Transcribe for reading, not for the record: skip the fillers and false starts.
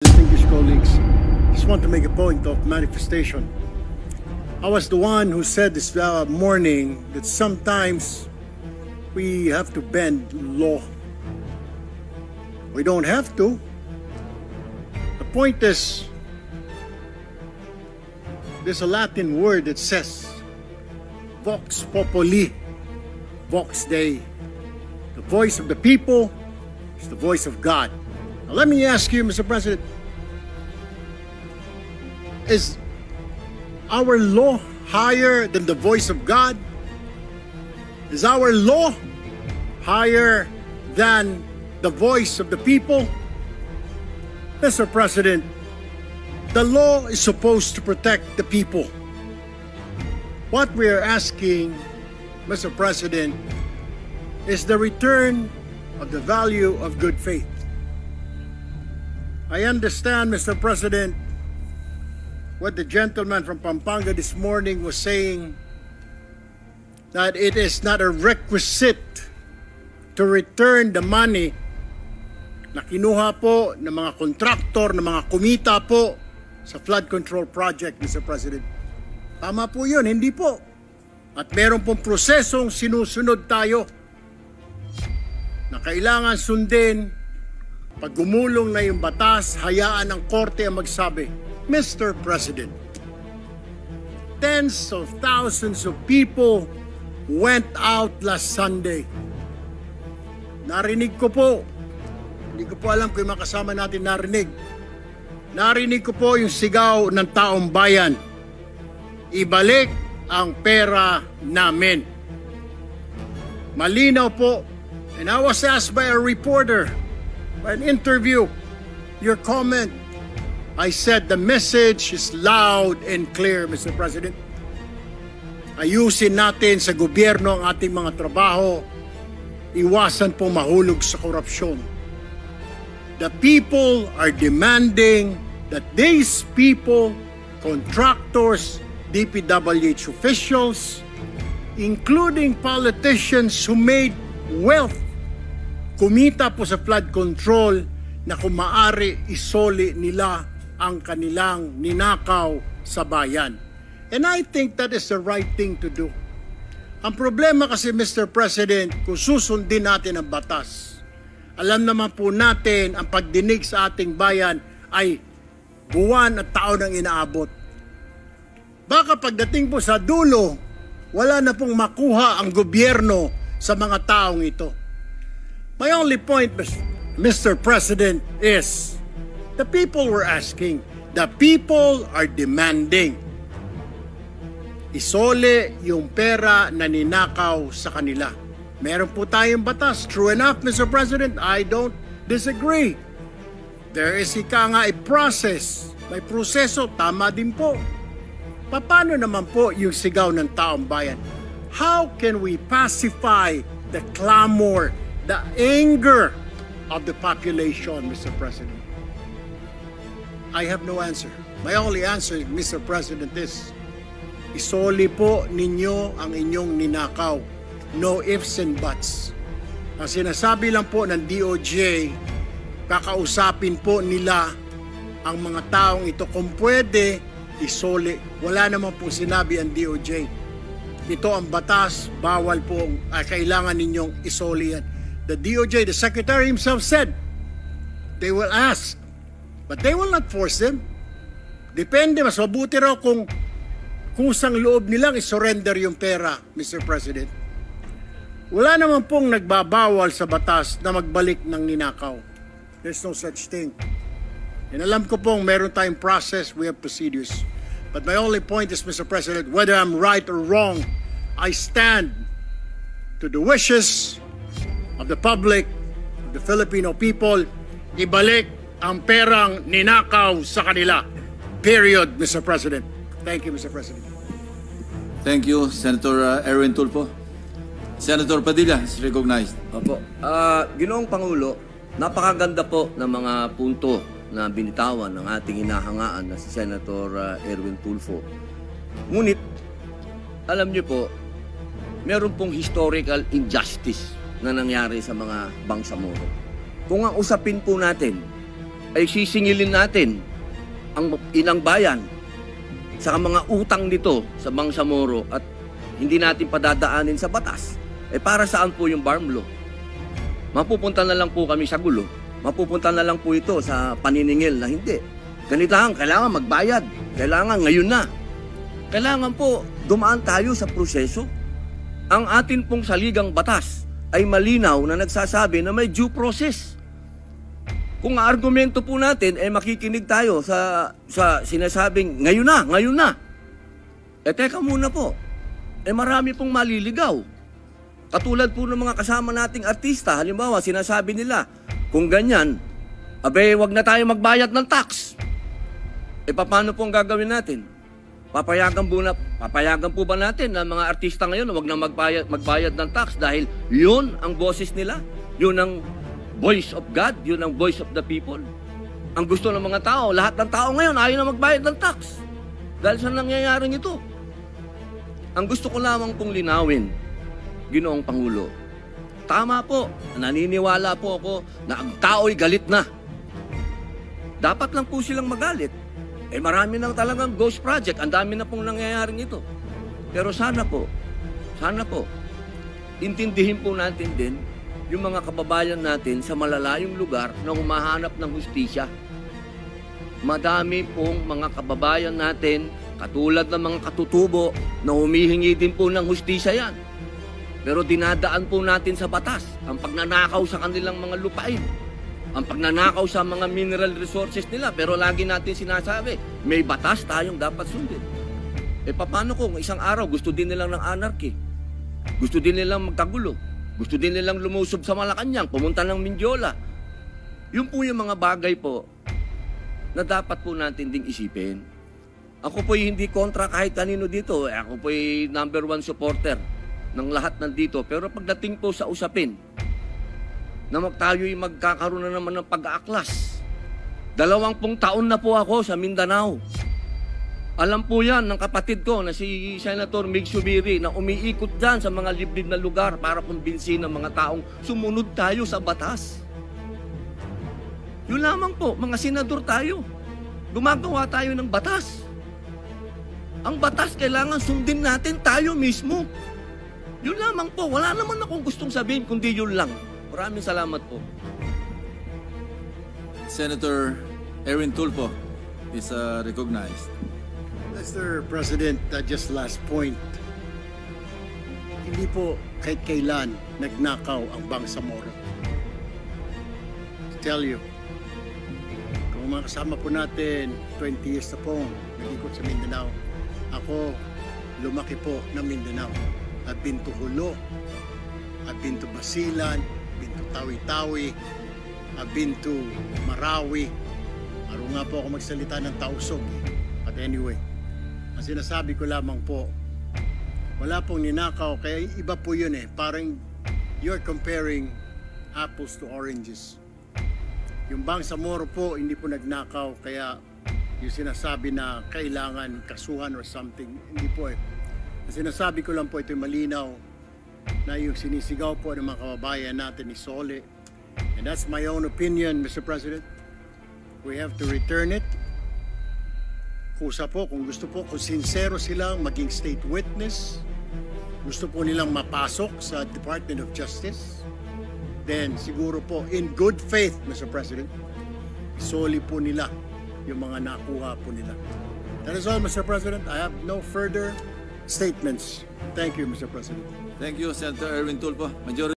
Distinguished colleagues, just want to make a point of manifestation. I was the one who said this morning that sometimes we have to bend law. We don't have to. The point is, there's a Latin word that says, Vox Populi, Vox Dei. The voice of the people is the voice of God. Now, let me ask you, Mr. President, is our law higher than the voice of God? Is our law higher than the voice of the people? Mr. President, the law is supposed to protect the people. What we are asking, Mr. President, is the return of the value of good faith. I understand, Mr. President, what the gentleman from Pampanga this morning was saying, that it is not a requisite to return the money na kinuha po ng mga kontraktor, ng mga kumita po sa flood control project, Mr. President. Tama po yun, hindi po. At meron pong prosesong sinusunod tayo na kailangan sundin. Pag gumulong na yung batas, hayaan ng korte ang magsabi, Mr. President, tens of thousands of people went out last Sunday. Narinig ko po, hindi ko po alam kung yung makasama natin narinig. Narinig ko po yung sigaw ng taong bayan. Ibalik ang pera namin. Malinaw po. And I was asked by a reporter, by an interview, your comment. I said the message is loud and clear, Mr. President. Ayusin natin sa gobyerno ang ating mga trabaho. Iwasan po mahulog sa korupsyon. The people are demanding that these people, contractors, DPWH officials, including politicians who made wealth, kumita po sa flood control, na kung maaari isoli nila ang kanilang ninakaw sa bayan. And I think that is the right thing to do. Ang problema kasi, Mr. President, kung susundin natin ang batas, alam naman po natin ang pagdinig sa ating bayan ay buwan at taon ang inaabot. Baka pagdating po sa dulo, wala na pong makuha ang gobyerno sa mga taong ito. My only point, Mr. President, is the people were asking, the people are demanding. Isole yung pera na ninakaw sa kanila. Meron po tayong batas. True enough, Mr. President, I don't disagree. There is a process. May proseso, tama din po. Paano naman po yung sigaw ng taong bayan? How can we pacify the clamor, the anger of the population, Mr. President? I have no answer. My only answer, Mr. President, is isoli po ninyo ang inyong ninakaw. No ifs and buts. Ang sinasabi lang po ng DOJ, kakausapin po nila ang mga taong ito. Kung pwede, isoli. Wala naman po sinabi ang DOJ. Ito ang batas, bawal po, kailangan ninyong isoli yan. The DOJ, the Secretary himself said, they will ask, but they will not force them. Depende, mas mabuti raw kung kusang loob nilang isurrender yung pera, Mr. President. Wala naman pong nagbabawal sa batas na magbalik ng ninakaw. There's no such thing. And alam ko pong meron tayong process, we have procedures. But my only point is, Mr. President, whether I'm right or wrong, I stand to the wishes of the public, of the Filipino people, ibalik ang perang ninakaw sa kanila. Period, Mr. President. Thank you, Mr. President. Thank you, Senator Erwin Tulfo. Senator Padilla is recognized. Opo. Ginoong Pangulo, napakaganda po ng mga punto na binitawan ng ating inahangaan na si Senator Erwin Tulfo. Ngunit, alam niyo po, meron pong historical injustice na nangyari sa mga Bangsamoro. Kung ang usapin po natin ay sisingilin natin ang inang bayan sa mga utang nito sa Bangsamoro at hindi natin padadaanin sa batas, para saan po yung BARM law? Mapupunta na lang po kami sa gulo. Mapupunta na lang po ito sa paniningil na hindi. Ganito, kailangan magbayad. Kailangan ngayon na. Kailangan po dumaan tayo sa proseso. Ang atin pong saligang batas ay malinaw na nagsasabi na may due process. Kung ang argumento po natin ay makikinig tayo sa sinasabing ngayon na. Teka muna po. Marami pong maliligaw. Katulad po ng mga kasama nating artista, halimbawa sinasabi nila, kung ganyan, wag na tayo magbayad ng tax. Paano po ang gagawin natin? Papayagan po ba natin na mga artista ngayon wag na magbayad ng tax dahil yun ang boses nila? Yun ang voice of God, yun ang voice of the people. Ang gusto ng mga tao, lahat ng tao ngayon ayaw na magbayad ng tax. Dahil sa nangyayaring ito. Ang gusto ko lamang pong linawin, Ginoong Pangulo, tama po, naniniwala po ako na ang tao'y galit na. Dapat lang po silang magalit. Marami nang talagang ghost project, ang dami na pong nangyayaring ito. Pero sana po, intindihin po natin din yung mga kababayan natin sa malalayong lugar na humahanap ng hustisya. Madami pong mga kababayan natin, katulad ng mga katutubo, na humihingi din po ng hustisya yan. Pero dinadaan po natin sa batas ang pagnanakaw sa kanilang mga lupain, ang pagnanakaw sa mga mineral resources nila. Pero lagi natin sinasabi, may batas tayong dapat sundin. Paano kung isang araw gusto din nilang ng anarchy? Gusto din nilang magkagulo? Gusto din nilang lumusob sa Malacanang, pumunta ng Mindiola? Yun po yung mga bagay po na dapat po natin ding isipin. Ako po'y hindi kontra kahit kanino dito. Ako po'y number 1 supporter ng lahat nandito. Pero pagdating po sa usapin na tayo'y magkakaroon na naman ng pag-aaklas. 20 taon na po ako sa Mindanao. Alam po yan ng kapatid ko na si Senator Mig Subiri na umiikot dyan sa mga liblib na lugar para kumbinsin ng mga taong sumunod tayo sa batas. Yun lamang po, mga senador tayo. Gumagawa tayo ng batas. Ang batas kailangan sundin natin tayo mismo. Yun lamang po, wala naman akong gustong sabihin kundi yun lang. Maraming salamat po. Senator Erwin Tulfo is recognized. Mr. President, just last point. Hindi po kahit kailan nagnakaw ang Bangsamoro. To tell you, kung mga kasama po natin, 20 years na pong nag-ikot sa Mindanao. Ako, lumaki po ng Mindanao. I've been to Hulo, I've been to Basilan, been to Tawi-Tawi, I've been to Marawi. Maro nga po ako magsalita ng Tausog. But anyway, ang sinasabi ko lamang po, wala pong ninakaw, kaya iba po yun parang you're comparing apples to oranges. Yung Bangsamoro po, hindi po nagnakaw, kaya yung sinasabi na kailangan kasuhan or something, hindi po Ang sinasabi ko lang po, ito malinaw, na yung sinisigaw po ng mga kababayan natin ni Sole. And that's my own opinion, Mr. President. We have to return it. Kusa po, kung gusto po, kung sincero silang maging state witness, gusto po nilang mapasok sa Department of Justice, then siguro po, in good faith, Mr. President, isoli po nila yung mga nakuha po nila. That is all, Mr. President. I have no further statements. Thank you, Mr. President. Thank you, Senator Erwin Tulfo. Majority